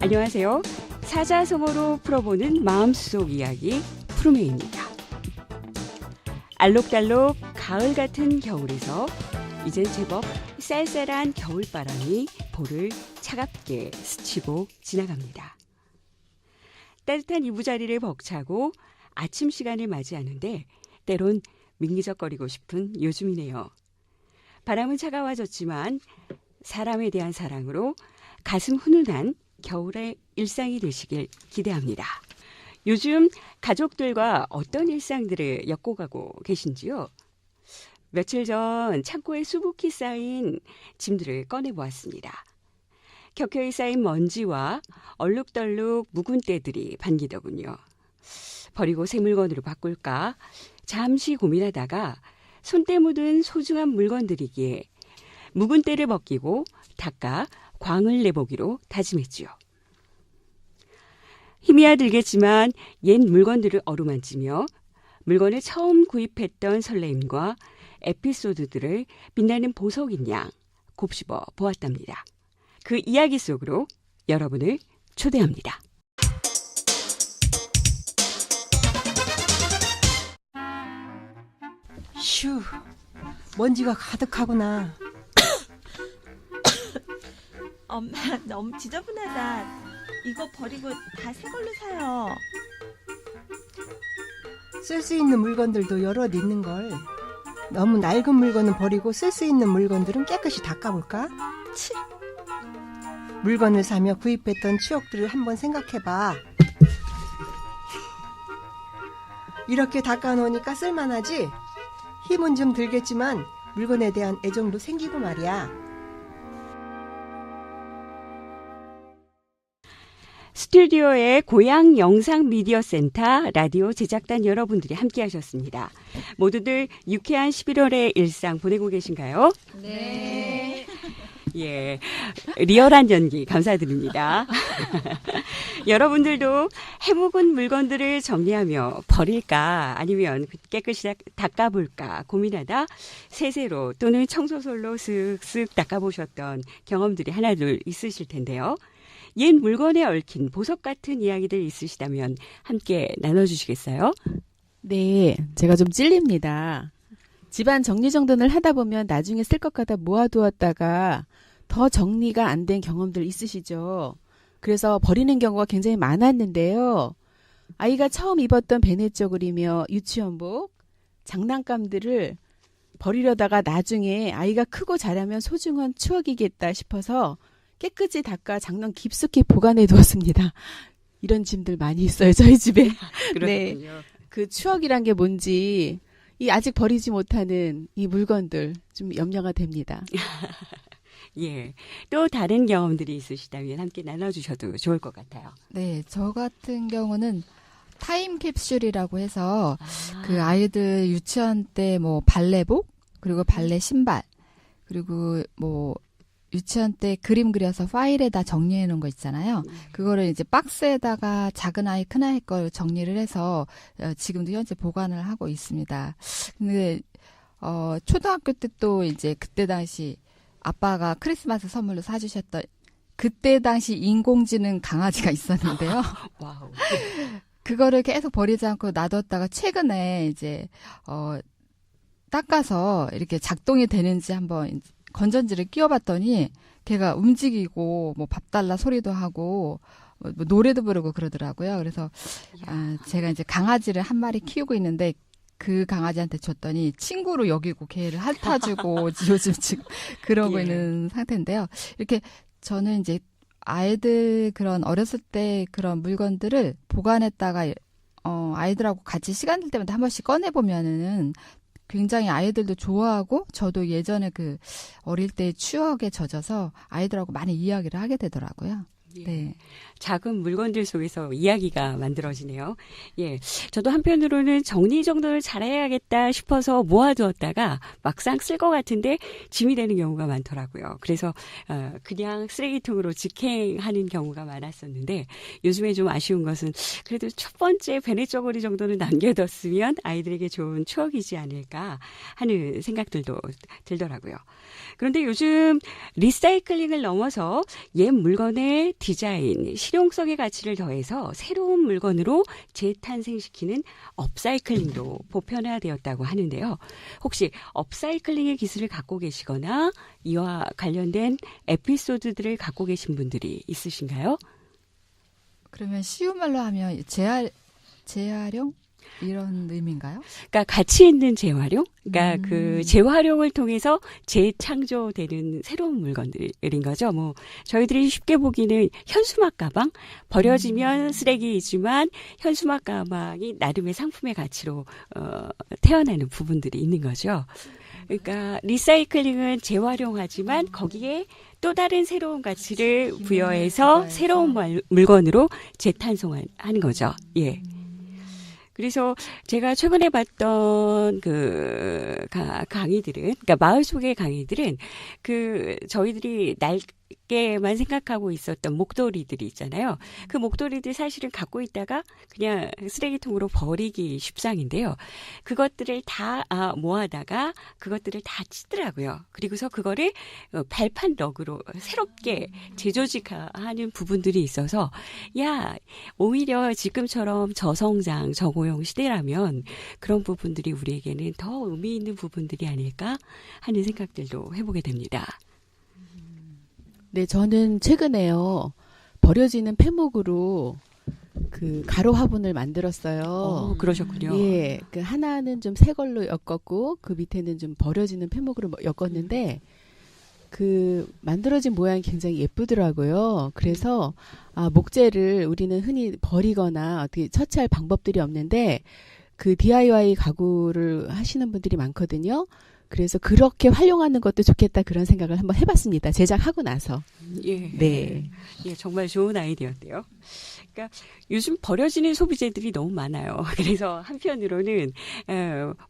안녕하세요. 사자성어로 풀어보는 마음속 이야기 푸르메입니다. 알록달록 가을 같은 겨울에서 이젠 제법 쌀쌀한 겨울바람이 볼을 차갑게 스치고 지나갑니다. 따뜻한 이부자리를 벅차고 아침 시간을 맞이하는데 때론 민기적거리고 싶은 요즘이네요. 바람은 차가워졌지만 사람에 대한 사랑으로 가슴 훈훈한 겨울의 일상이 되시길 기대합니다. 요즘 가족들과 어떤 일상들을 엮어가고 계신지요? 며칠 전 창고에 수북히 쌓인 짐들을 꺼내보았습니다. 켜켜이 쌓인 먼지와 얼룩덜룩 묵은 때들이 반기더군요. 버리고 새 물건으로 바꿀까 잠시 고민하다가 손때 묻은 소중한 물건들이기에 묵은 때를 벗기고 닦아 광을 내보기로 다짐했지요. 힘이야 들겠지만 옛 물건들을 어루만지며 물건을 처음 구입했던 설레임과 에피소드들을 빛나는 보석인 양 곱씹어 보았답니다. 그 이야기 속으로 여러분을 초대합니다. 휴, 먼지가 가득하구나. 엄마 너무 지저분하다. 이거 버리고 다 새 걸로 사요. 쓸 수 있는 물건들도 여럿 있는걸. 너무 낡은 물건은 버리고 쓸 수 있는 물건들은 깨끗이 닦아볼까? 치. 물건을 사며 구입했던 추억들을 한번 생각해봐. 이렇게 닦아놓으니까 쓸만하지? 힘은 좀 들겠지만 물건에 대한 애정도 생기고 말이야. 스튜디오의 고향 영상 미디어 센터 라디오 제작단 여러분들이 함께 하셨습니다. 모두들 유쾌한 11월의 일상 보내고 계신가요? 네. 예, 리얼한 연기 감사드립니다. 여러분들도 해묵은 물건들을 정리하며 버릴까 아니면 깨끗이 닦아볼까 고민하다 세세로 또는 청소솔로 쓱쓱 닦아보셨던 경험들이 하나둘 있으실 텐데요. 옛 물건에 얽힌 보석 같은 이야기들 있으시다면 함께 나눠주시겠어요? 네, 제가 좀 찔립니다. 집안 정리정돈을 하다 보면 나중에 쓸 것 같아 모아두었다가 더 정리가 안 된 경험들 있으시죠? 그래서 버리는 경우가 굉장히 많았는데요. 아이가 처음 입었던 베네저글이며 유치원복, 장난감들을 버리려다가 나중에 아이가 크고 자라면 소중한 추억이겠다 싶어서 깨끗이 닦아 장롱 깊숙이 보관해 두었습니다. 이런 짐들 많이 있어요, 저희 집에. 네, 그 추억이란 게 뭔지 이 아직 버리지 못하는 이 물건들 좀 염려가 됩니다. 예, 또 다른 경험들이 있으시다면 함께 나눠주셔도 좋을 것 같아요. 네, 저 같은 경우는 타임캡슐이라고 해서 그 아이들 유치원 때 뭐 발레복, 그리고 발레 신발, 그리고 뭐 유치원 때 그림 그려서 파일에다 정리해 놓은 거 있잖아요. 그거를 이제 박스에다가 작은 아이, 큰 아이 걸 정리를 해서 지금도 현재 보관을 하고 있습니다. 근데 초등학교 때 또 이제 그때 당시 아빠가 크리스마스 선물로 사주셨던 그때 당시 인공지능 강아지가 있었는데요. 와우. 그거를 계속 버리지 않고 놔뒀다가 최근에 이제 닦아서 이렇게 작동이 되는지 한번 건전지를 끼워봤더니 걔가 움직이고 뭐 밥 달라 소리도 하고 뭐 노래도 부르고 그러더라고요. 그래서 제가 이제 강아지를 한 마리 키우고 있는데 그 강아지한테 줬더니 친구로 여기고 걔를 핥아주고 요즘 지금 그러고 있는 상태인데요. 이렇게 저는 이제 아이들 그런 어렸을 때 그런 물건들을 보관했다가 아이들하고 같이 시간 될 때마다 한 번씩 꺼내보면은 굉장히 아이들도 좋아하고 저도 예전에 그 어릴 때 추억에 젖어서 아이들하고 많이 이야기를 하게 되더라고요. 예. 네. 작은 물건들 속에서 이야기가 만들어지네요. 예, 저도 한편으로는 정리정돈을 잘해야겠다 싶어서 모아두었다가 막상 쓸 것 같은데 짐이 되는 경우가 많더라고요. 그래서 그냥 쓰레기통으로 직행하는 경우가 많았었는데 요즘에 좀 아쉬운 것은 그래도 첫 번째 베네저고리 정도는 남겨뒀으면 아이들에게 좋은 추억이지 않을까 하는 생각들도 들더라고요. 그런데 요즘 리사이클링을 넘어서 옛 물건의 디자인, 실용성의 가치를 더해서 새로운 물건으로 재탄생시키는 업사이클링도 보편화되었다고 하는데요. 혹시 업사이클링의 기술을 갖고 계시거나 이와 관련된 에피소드들을 갖고 계신 분들이 있으신가요? 그러면 쉬운 말로 하면 재활용 이런 의미인가요? 그러니까 가치 있는 재활용, 그러니까 그 재활용을 통해서 재창조되는 새로운 물건들인 거죠. 뭐 저희들이 쉽게 보기는 현수막 가방, 버려지면 쓰레기이지만 현수막 가방이 나름의 상품의 가치로 태어나는 부분들이 있는 거죠. 그러니까 리사이클링은 재활용하지만 거기에 또 다른 새로운 가치를 부여해서 새로운 물건으로 재탄생하는 거죠. 예. 그래서 제가 최근에 봤던 그 강의들은, 그러니까 마을 속의 강의들은 그 저희들이 낡게만 생각하고 있었던 목도리들이 있잖아요. 그 목도리들 사실은 갖고 있다가 그냥 쓰레기통으로 버리기 십상인데요. 그것들을 다 모아다가 그것들을 다 치더라고요. 그리고서 그거를 발판 럭으로 새롭게 재조직하는 부분들이 있어서 야, 오히려 지금처럼 저성장, 저고용 시대라면 그런 부분들이 우리에게는 더 의미 있는 부분들이 아닐까 하는 생각들도 해보게 됩니다. 네, 저는 최근에요. 버려지는 폐목으로 그 가로 화분을 만들었어요. 그러셨군요. 예, 그 하나는 좀 새 걸로 엮었고 그 밑에는 좀 버려지는 폐목으로 엮었는데 그 만들어진 모양이 굉장히 예쁘더라고요. 그래서 목재를 우리는 흔히 버리거나 어떻게 처치할 방법들이 없는데 그 DIY 가구를 하시는 분들이 많거든요. 그래서 그렇게 활용하는 것도 좋겠다 그런 생각을 한번 해봤습니다. 제작하고 나서. 예. 네. 예, 정말 좋은 아이디어인데요. 그러니까 요즘 버려지는 소비재들이 너무 많아요. 그래서 한편으로는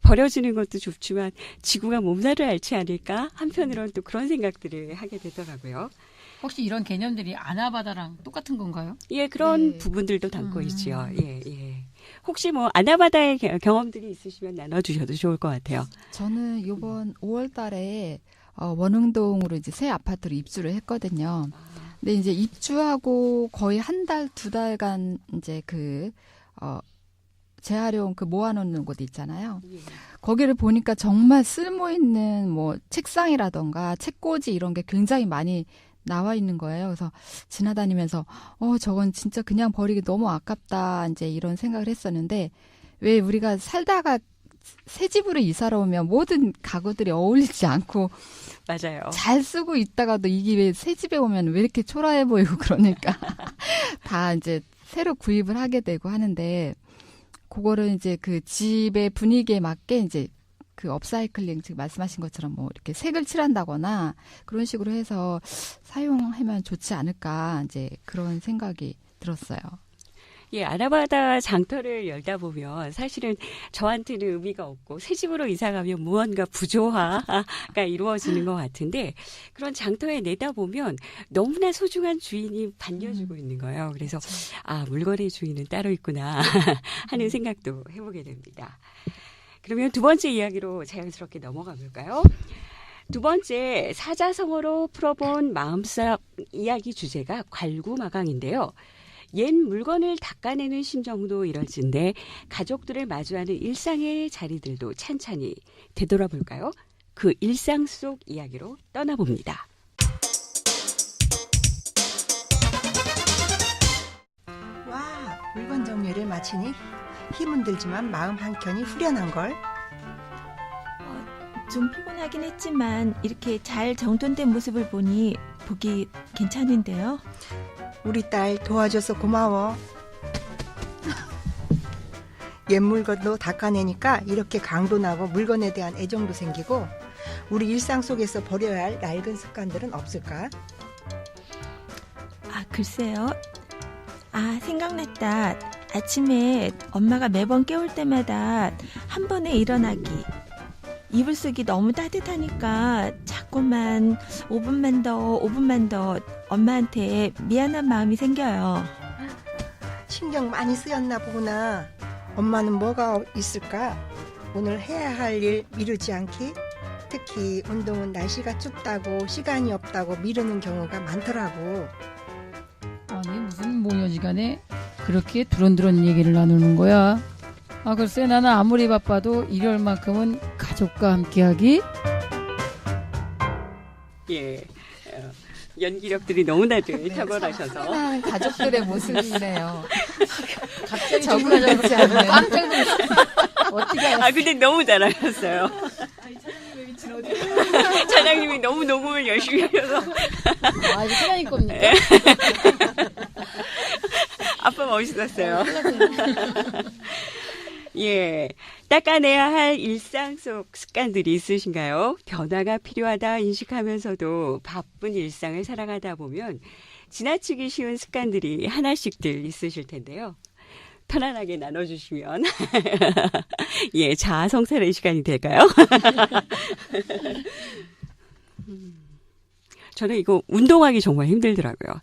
버려지는 것도 좋지만 지구가 몸살을 앓지 않을까? 한편으로는 또 그런 생각들을 하게 되더라고요. 혹시 이런 개념들이 아나바다랑 똑같은 건가요? 예, 그런 네. 부분들도 담고 있지요. 예, 예. 혹시 뭐 아나바다의 경험들이 있으시면 나눠주셔도 좋을 것 같아요. 저는 이번 5월 달에 원흥동으로 이제 새 아파트로 입주를 했거든요. 근데 이제 입주하고 거의 한 달, 두 달간 이제 재활용 모아놓는 곳 있잖아요. 예. 거기를 보니까 정말 쓸모 있는 뭐 책상이라던가 책꽂이 이런 게 굉장히 많이 나와 있는 거예요. 그래서 지나다니면서 저건 진짜 그냥 버리기 너무 아깝다 이제 이런 생각을 했었는데 왜 우리가 살다가 새 집으로 이사를 오면 모든 가구들이 어울리지 않고 맞아요. 잘 쓰고 있다가도 이게 왜 새 집에 오면 왜 이렇게 초라해 보이고 그러니까 다 이제 새로 구입을 하게 되고 하는데 그거를 이제 그 집의 분위기에 맞게 이제 그 업사이클링 지금 말씀하신 것처럼 뭐 이렇게 색을 칠한다거나 그런 식으로 해서 사용하면 좋지 않을까 이제 그런 생각이 들었어요. 예, 아나바다 장터를 열다 보면 사실은 저한테는 의미가 없고 새 집으로 이사 가면 무언가 부조화가 이루어지는 것 같은데 그런 장터에 내다보면 너무나 소중한 주인이 반겨주고 있는 거예요. 그래서 물건의 주인은 따로 있구나 하는 생각도 해보게 됩니다. 그러면 두 번째 이야기로 자연스럽게 넘어가 볼까요? 두 번째 사자성어로 풀어본 마음속 이야기 주제가 괄구마강인데요. 옛 물건을 닦아내는 심정도 이럴진데 가족들을 마주하는 일상의 자리들도 찬찬히 되돌아볼까요? 그 일상 속 이야기로 떠나봅니다. 와, 물건 정리를 마치니 힘은 들지만 마음 한켠이 후련한걸. 좀 피곤하긴 했지만 이렇게 잘 정돈된 모습을 보니 보기 괜찮은데요. 우리 딸 도와줘서 고마워. 옛 물건도 닦아내니까 이렇게 강도 나고 물건에 대한 애정도 생기고 우리 일상 속에서 버려야 할 낡은 습관들은 없을까? 글쎄요. 생각났다. 아침에 엄마가 매번 깨울 때마다 한 번에 일어나기. 이불 속이 너무 따뜻하니까 자꾸만 5분만 더 엄마한테 미안한 마음이 생겨요. 신경 많이 쓰였나 보구나. 엄마는 뭐가 있을까? 오늘 해야 할 일 미루지 않기? 특히 운동은 날씨가 춥다고 시간이 없다고 미루는 경우가 많더라고. 모녀지간에 그렇게 두런두런 얘기를 나누는 거야? 아, 글쎄 나는 아무리 바빠도 일요일만큼은 가족과 함께하기. 예. 연기력들이 너무나도 탁월하셔서. 흔한 가족들의 모습이네요. 갑자기 적응하지 않는. 깜짝 놀랐어. 어떻게 아, 근데 너무 잘하셨어요. 차장님이 너무 녹음을 열심히 하셔서. 아, 이거 사장님 겁니까? 아빠 멋있었어요. 예. 닦아내야 할 일상 속 습관들이 있으신가요? 변화가 필요하다 인식하면서도 바쁜 일상을 살아가다 보면 지나치기 쉬운 습관들이 하나씩들 있으실 텐데요. 편안하게 나눠주시면 예, 자아 성찰의 시간이 될까요? 저는 이거 운동하기 정말 힘들더라고요.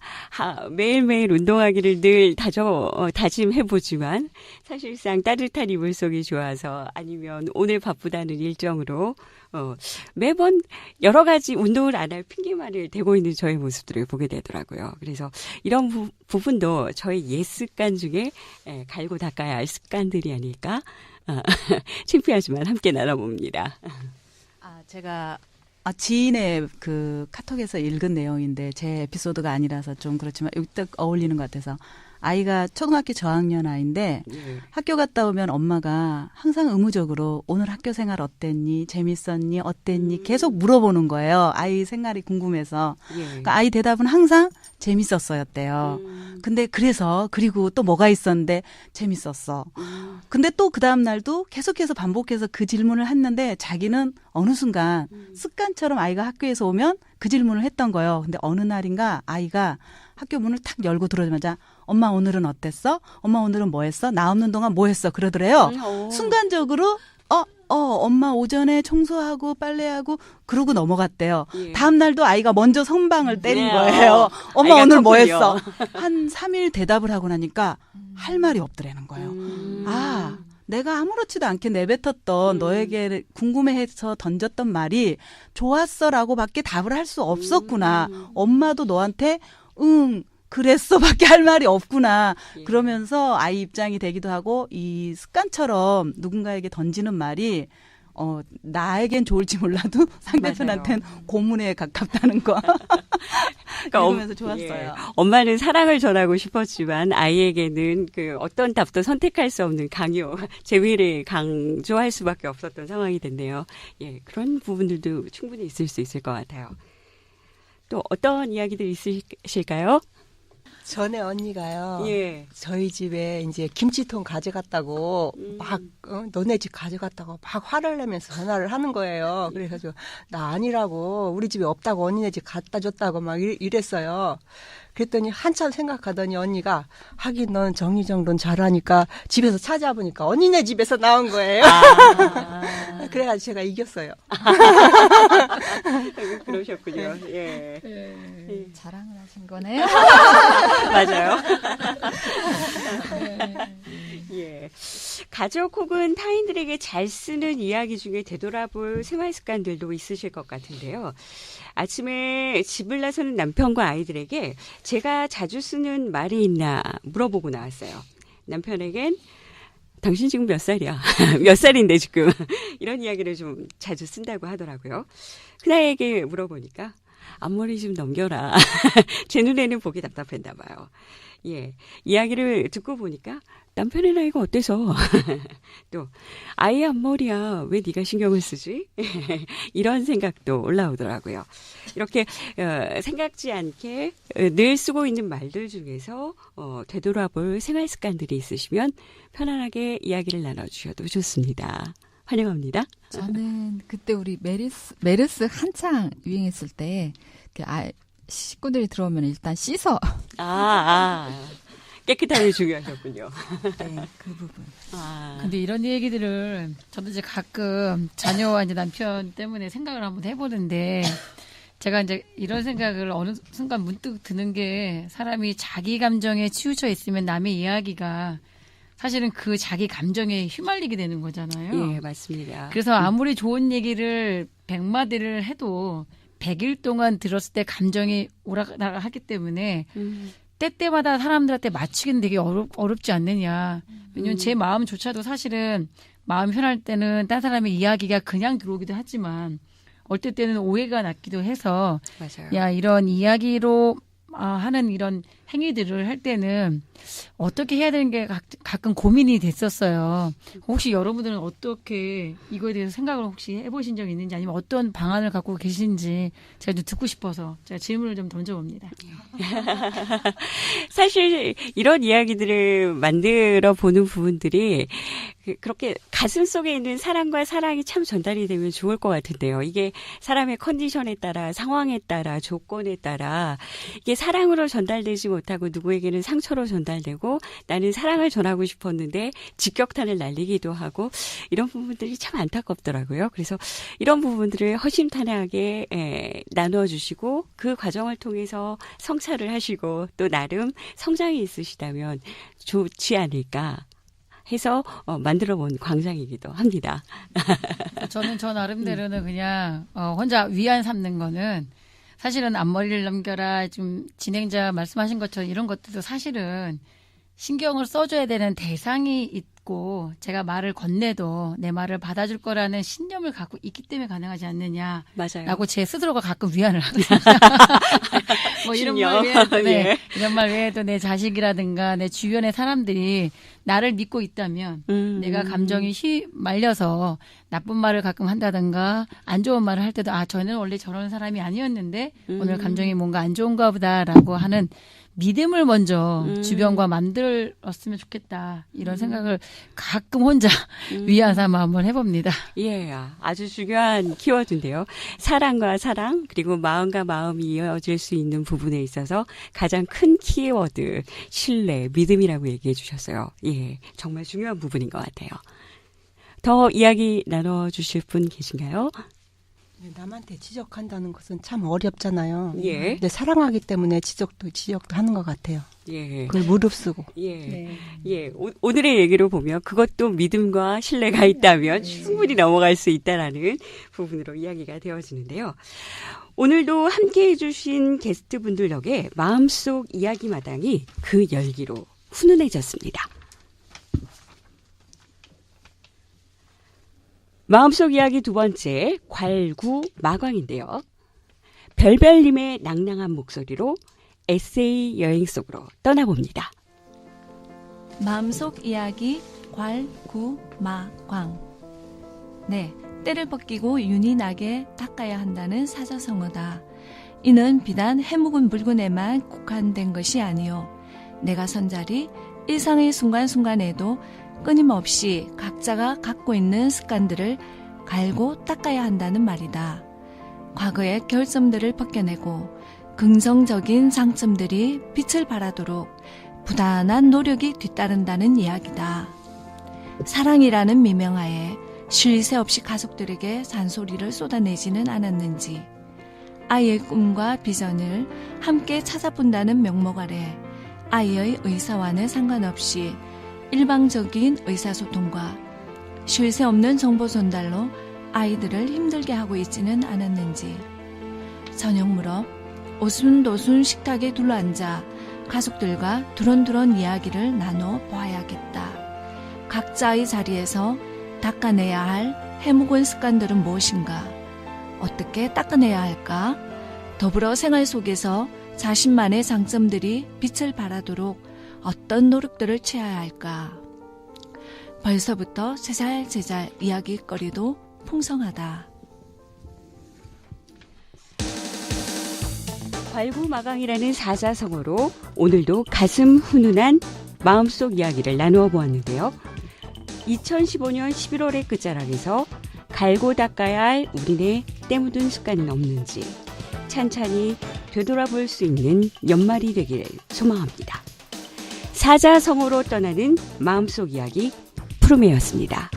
매일매일 운동하기를 늘 다짐해보지만 사실상 따뜻한 이불 속이 좋아서 아니면 오늘 바쁘다는 일정으로 매번 여러 가지 운동을 안 할 핑계만을 대고 있는 저의 모습들을 보게 되더라고요. 그래서 이런 부분도 저의 옛 습관 중에 갈고 닦아야 할 습관들이 아닐까? 창피하지만 함께 나눠봅니다. 제가 지인의 그 카톡에서 읽은 내용인데 제 에피소드가 아니라서 좀 그렇지만 여기 딱 어울리는 것 같아서 아이가 초등학교 저학년 아이인데 학교 갔다 오면 엄마가 항상 의무적으로 오늘 학교 생활 어땠니? 재밌었니? 어땠니? 계속 물어보는 거예요. 아이 생활이 궁금해서. 그러니까 아이 대답은 항상 재밌었어였대요. 근데 그리고 또 뭐가 있었는데 재밌었어. 근데 또 그 다음 날도 계속해서 반복해서 그 질문을 했는데 자기는 어느 순간 습관처럼 아이가 학교에서 오면 그 질문을 했던 거예요. 근데 어느 날인가 아이가 학교 문을 탁 열고 들어오자마자 엄마 오늘은 어땠어? 엄마 오늘은 뭐 했어? 나 없는 동안 뭐 했어? 그러더래요. 순간적으로 엄마 오전에 청소하고 빨래하고 그러고 넘어갔대요. 예. 다음 날도 아이가 먼저 선방을 때린 거예요. 엄마 오늘 뭐 컸군요. 했어? 한 3일 대답을 하고 나니까 할 말이 없더라는 거예요. 내가 아무렇지도 않게 내뱉었던 너에게 궁금해해서 던졌던 말이 좋았어라고 밖에 답을 할 수 없었구나. 엄마도 너한테 그랬어 밖에 할 말이 없구나. 예. 그러면서 아이 입장이 되기도 하고 이 습관처럼 누군가에게 던지는 말이 나에겐 좋을지 몰라도 상대편한테는 고문에 가깝다는 거. 읽으면서 좋았어요. 예. 엄마는 사랑을 전하고 싶었지만 아이에게는 그 어떤 답도 선택할 수 없는 재위를 강조할 수밖에 없었던 상황이 됐네요. 예, 그런 부분들도 충분히 있을 수 있을 것 같아요. 또 어떤 이야기들 있으실까요? 전에 언니가요. 예. 저희 집에 이제 김치통 가져갔다고 막 너네 집 가져갔다고 막 화를 내면서 전화를 하는 거예요. 그래서 나 아니라고 우리 집에 없다고 언니네 집 갖다 줬다고 막 이랬어요. 그랬더니 한참 생각하더니 언니가 하긴 넌 정리정돈 잘하니까 집에서 찾아보니까 언니네 집에서 나온 거예요. 그래가지고 제가 이겼어요. 그러셨군요. 예. 자랑을 하신 거네요. 맞아요. 예. 가족 혹은 타인들에게 잘 쓰는 이야기 중에 되돌아볼 생활 습관들도 있으실 것 같은데요. 아침에 집을 나서는 남편과 아이들에게 제가 자주 쓰는 말이 있나 물어보고 나왔어요. 남편에겐 당신 지금 몇 살이야? 몇 살인데 지금? 이런 이야기를 좀 자주 쓴다고 하더라고요. 큰아이에게 물어보니까 앞머리 좀 넘겨라. 제 눈에는 보기 답답했나 봐요. 예, 이야기를 듣고 보니까 남편의 나이가 어때서 또 아이 앞머리야 왜 네가 신경을 쓰지? 이런 생각도 올라오더라고요. 이렇게 생각지 않게 늘 쓰고 있는 말들 중에서 되돌아볼 생활 습관들이 있으시면 편안하게 이야기를 나눠주셔도 좋습니다. 환영합니다. 저는 그때 우리 메르스 한창 유행했을 때 식구들이 들어오면 일단 씻어. 깨끗함이 중요하셨군요. 네, 그 부분. 근데 이런 얘기들을 저도 이제 가끔 자녀와 이제 남편 때문에 생각을 한번 해보는데 제가 이제 이런 생각을 어느 순간 문득 드는 게 사람이 자기 감정에 치우쳐 있으면 남의 이야기가 사실은 그 자기 감정에 휘말리게 되는 거잖아요. 예, 맞습니다. 그래서 아무리 좋은 얘기를 100마디를 해도 100일 동안 들었을 때 감정이 오락가락 하기 때문에 때때마다 사람들한테 맞추기는 되게 어렵지 않느냐. 왜냐면 제 마음조차도 사실은 마음 편할 때는 딴 사람의 이야기가 그냥 들어오기도 하지만 어떨 때는 오해가 났기도 해서 맞아요. 야, 이런 이야기로 하는 이런 행위들을 할 때는 어떻게 해야 되는 게 가끔 고민이 됐었어요. 혹시 여러분들은 어떻게 이거에 대해서 생각을 혹시 해보신 적이 있는지 아니면 어떤 방안을 갖고 계신지 제가 좀 듣고 싶어서 제가 질문을 좀 던져봅니다. 사실 이런 이야기들을 만들어 보는 부분들이 그렇게 가슴 속에 있는 사랑과 사랑이 참 전달이 되면 좋을 것 같은데요. 이게 사람의 컨디션에 따라, 상황에 따라, 조건에 따라 이게 사랑으로 전달되지 못하고 누구에게는 상처로 전달되고 나는 사랑을 전하고 싶었는데 직격탄을 날리기도 하고 이런 부분들이 참 안타깝더라고요. 그래서 이런 부분들을 허심탄회하게 나눠주시고 그 과정을 통해서 성찰을 하시고 또 나름 성장이 있으시다면 좋지 않을까 해서 만들어 본 광장이기도 합니다. 저는 저 나름대로는 그냥 혼자 위안 삼는 거는 사실은 앞머리를 넘겨라 좀 진행자 말씀하신 것처럼 이런 것들도 사실은 신경을 써줘야 되는 대상이 있고 제가 말을 건네도 내 말을 받아줄 거라는 신념을 갖고 있기 때문에 가능하지 않느냐라고 맞아요. 제 스스로가 가끔 위안을 하거든요. 뭐 이런 말 외에도, 예. 이런 말 외에도 내 자식이라든가 내 주변의 사람들이 나를 믿고 있다면 내가 감정이 휘말려서 나쁜 말을 가끔 한다든가 안 좋은 말을 할 때도 저는 원래 저런 사람이 아니었는데 오늘 감정이 뭔가 안 좋은가 보다라고 하는 믿음을 먼저 주변과 만들었으면 좋겠다. 이런 생각을 가끔 혼자 위안 삼아 한번 해봅니다. 예, 아주 중요한 키워드인데요. 사랑과 사랑, 그리고 마음과 마음이 이어질 수 있는 부분에 있어서 가장 큰 키워드, 신뢰, 믿음이라고 얘기해 주셨어요. 예, 정말 중요한 부분인 것 같아요. 더 이야기 나눠주실 분 계신가요? 남한테 지적한다는 것은 참 어렵잖아요. 예. 근데 사랑하기 때문에 지적도 하는 것 같아요. 예. 그걸 무릅쓰고. 예. 예. 오늘의 얘기로 보면 그것도 믿음과 신뢰가 있다면 충분히 넘어갈 수 있다라는 부분으로 이야기가 되어지는데요. 오늘도 함께 해주신 게스트분들 덕에 마음속 이야기 마당이 그 열기로 훈훈해졌습니다. 마음속 이야기 두 번째, 괄구마광인데요. 별별님의 낭낭한 목소리로 에세이 여행 속으로 떠나봅니다. 마음속 이야기 괄구마광. 네, 때를 벗기고 윤이 나게 닦아야 한다는 사자성어다. 이는 비단 해묵은 물건에만 국한된 것이 아니요. 내가 선 자리, 일상의 순간순간에도 끊임없이 각자가 갖고 있는 습관들을 갈고 닦아야 한다는 말이다. 과거의 결점들을 벗겨내고 긍정적인 장점들이 빛을 발하도록 부단한 노력이 뒤따른다는 이야기다. 사랑이라는 미명하에 쉴 새 없이 가족들에게 잔소리를 쏟아내지는 않았는지, 아이의 꿈과 비전을 함께 찾아본다는 명목 아래 아이의 의사와는 상관없이 일방적인 의사소통과 쉴 새 없는 정보 전달로 아이들을 힘들게 하고 있지는 않았는지, 저녁 무렵 오순도순 식탁에 둘러앉아 가족들과 두런두런 이야기를 나눠 보아야겠다. 각자의 자리에서 닦아내야 할 해묵은 습관들은 무엇인가? 어떻게 닦아내야 할까? 더불어 생활 속에서 자신만의 장점들이 빛을 발하도록 어떤 노력들을 취해야 할까? 벌써부터 제잘제잘 이야기거리도 풍성하다. 괄구마강이라는 사자성어로 오늘도 가슴 훈훈한 마음속 이야기를 나누어 보았는데요. 2015년 11월의 끝자락에서 갈고 닦아야 할 우리네 때묻은 습관은 없는지 찬찬히 되돌아볼 수 있는 연말이 되기를 소망합니다. 사자성어로 떠나는 마음속 이야기 푸르메였습니다.